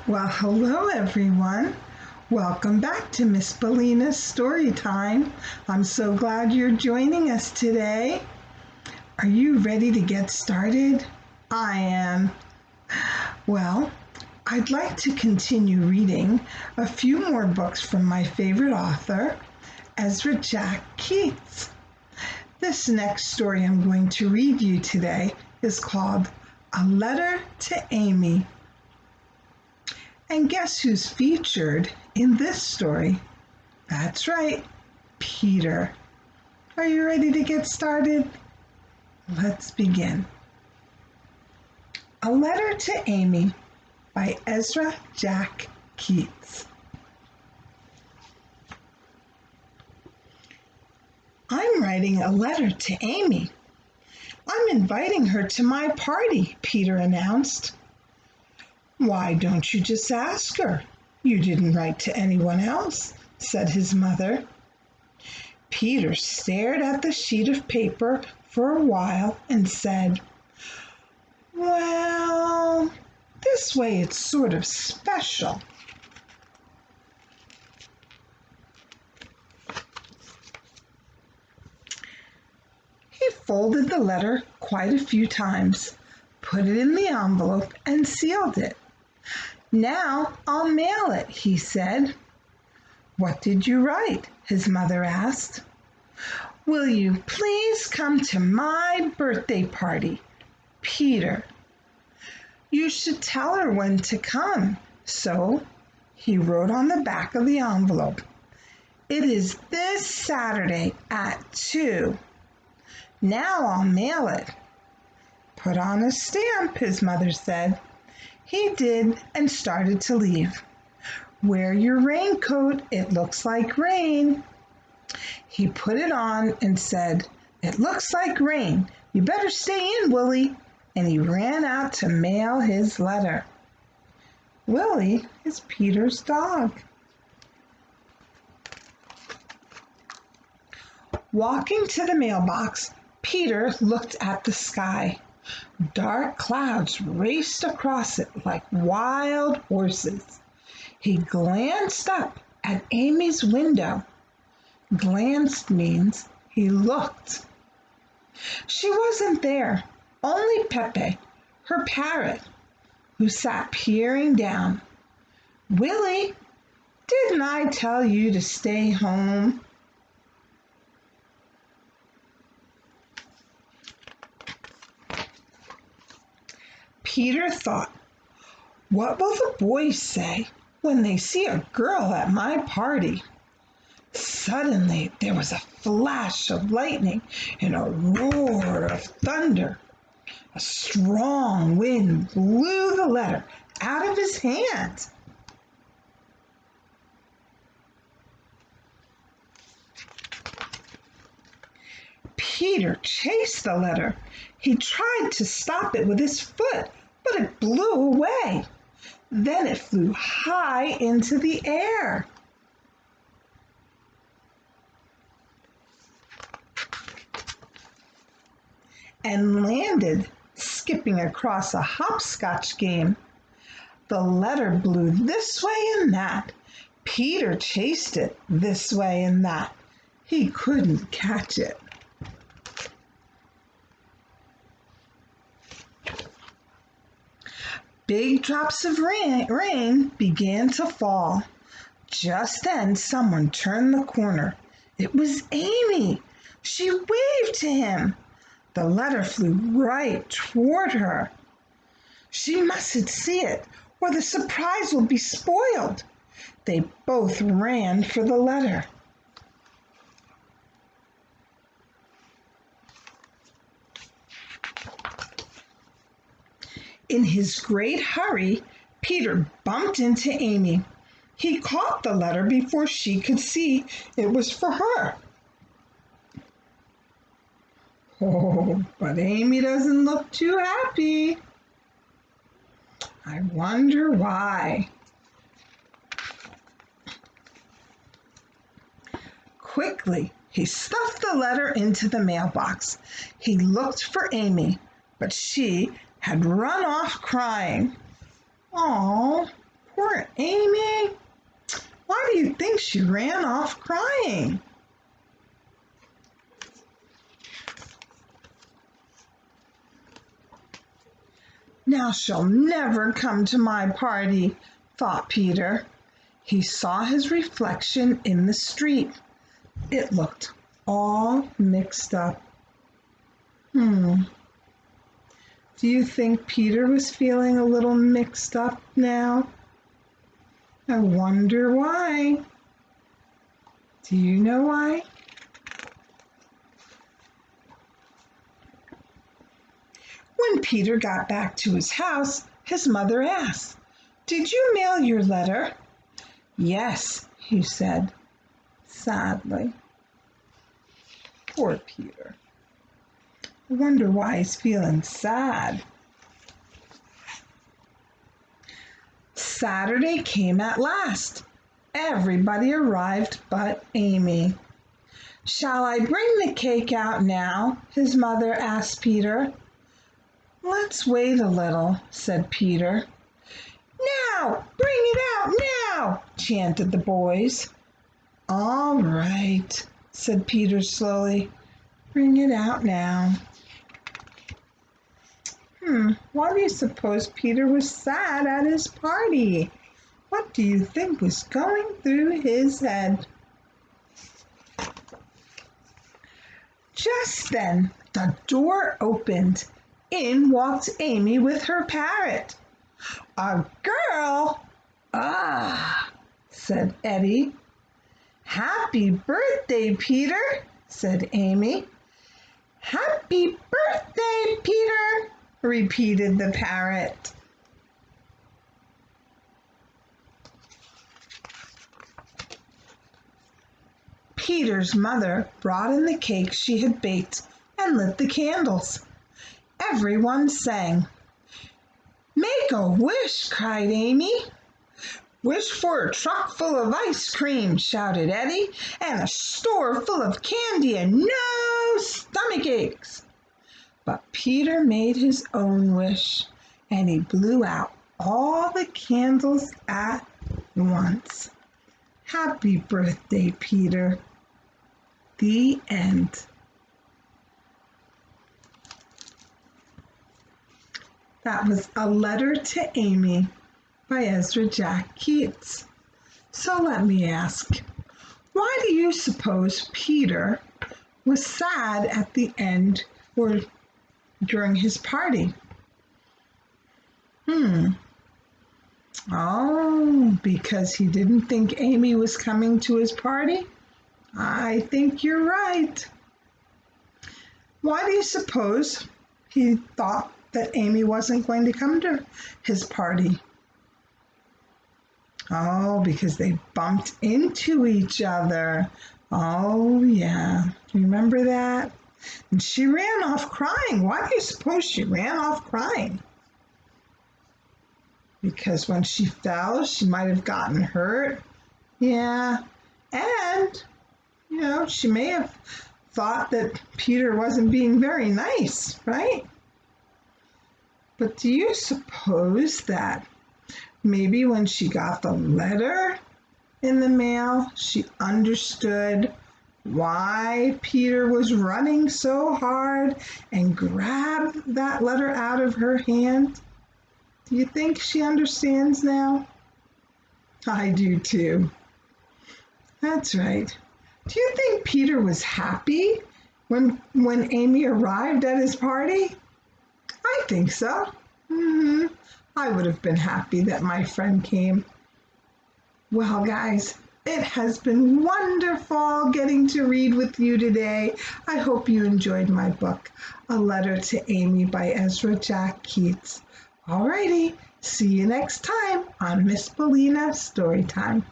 Well, hello everyone. Welcome back to Miss Balina's story time. I'm so glad you're joining us today. Are you ready to get started? I am. Well, I'd like to continue reading a few more books from my favorite author, Ezra Keats. This next story I'm going to read you today is called A Letter to Amy. And guess who's featured in this story? That's right, Peter. Are you ready to get started? Let's begin. A Letter to Amy by Ezra Keats. I'm writing a letter to Amy. I'm inviting her to my party, Peter announced. Why don't you just ask her? You didn't write to anyone else, said his mother. Peter stared at the sheet of paper for a while and said, Well, this way it's sort of special. He folded the letter quite a few times, put it in the envelope, and sealed it. Now I'll mail it, he said. What did you write? His mother asked. Will you please come to my birthday party, Peter? You should tell her when to come. So he wrote on the back of the envelope. It is this Saturday at 2. Now I'll mail it. Put on a stamp, his mother said. He did and started to leave. Wear your raincoat, it looks like rain. He put it on and said, It looks like rain. You better stay in, Willie. And he ran out to mail his letter. Willie is Peter's dog. Walking to the mailbox, Peter looked at the sky. Dark clouds raced across it like wild horses. He glanced up at Amy's window. Glanced means he looked. She wasn't there, only Pepe, her parrot, who sat peering down. Willie, didn't I tell you to stay home? Peter thought, what will the boys say when they see a girl at my party? Suddenly there was a flash of lightning and a roar of thunder. A strong wind blew the letter out of his hand. Peter chased the letter. He tried to stop it with his foot, but it blew away. Then it flew high into the air. And landed, skipping across a hopscotch game. The letter blew this way and that. Peter chased it this way and that. He couldn't catch it. Big drops of rain began to fall. Just then someone turned the corner. It was Amy. She waved to him. The letter flew right toward her. She mustn't see it, or the surprise will be spoiled. They both ran for the letter. In his great hurry, Peter bumped into Amy. He caught the letter before she could see it was for her. Oh, but Amy doesn't look too happy. I wonder why. Quickly, he stuffed the letter into the mailbox. He looked for Amy, but she had run off crying. "Oh, Poor Amy. Why do you think she ran off crying? Now she'll never come to my party, thought Peter. He saw his reflection in the street. It looked all mixed up. Do you think Peter was feeling a little mixed up now? I wonder why. Do you know why? When Peter got back to his house, his mother asked, "Did you mail your letter?" "Yes," he said, sadly. Poor Peter. I wonder why he's feeling sad. Saturday came at last. Everybody arrived but Amy. "Shall I bring the cake out now?" his mother asked Peter. "Let's wait a little," said Peter. "Now, bring it out now!" chanted the boys. "All right," said Peter slowly. "Bring it out now." Why do you suppose Peter was sad at his party? What do you think was going through his head? Just then, the door opened. In walked Amy with her parrot. "A girl? Ah," said Eddie. "Happy birthday, Peter," said Amy. "Happy birthday, Peter," repeated the parrot. Peter's mother brought in the cake she had baked and lit the candles. Everyone sang. "Make a wish," cried Amy. "Wish for a truck full of ice cream," shouted Eddie, "and a store full of candy and no stomach aches." But Peter made his own wish, and he blew out all the candles at once. Happy birthday, Peter. The end. That was A Letter to Amy by Ezra Keats. So let me ask, why do you suppose Peter was sad at the end or during his party? Oh, because he didn't think Amy was coming to his party? I think you're right. Why do you suppose he thought that Amy wasn't going to come to his party? Oh, because they bumped into each other. Oh, yeah. Remember that? And she ran off crying. Why do you suppose she ran off crying? Because when she fell, she might have gotten hurt. Yeah. And, she may have thought that Peter wasn't being very nice, right? But do you suppose that maybe when she got the letter in the mail, she understood why Peter was running so hard and grabbed that letter out of her hand? Do you think she understands now? I do too. That's right. Do you think Peter was happy when Amy arrived at his party? I think so. I would have been happy that my friend came. Well, guys, it has been wonderful getting to read with you today. I hope you enjoyed my book, A Letter to Amy by Ezra Keats. Alrighty, see you next time on Miss Balina Storytime.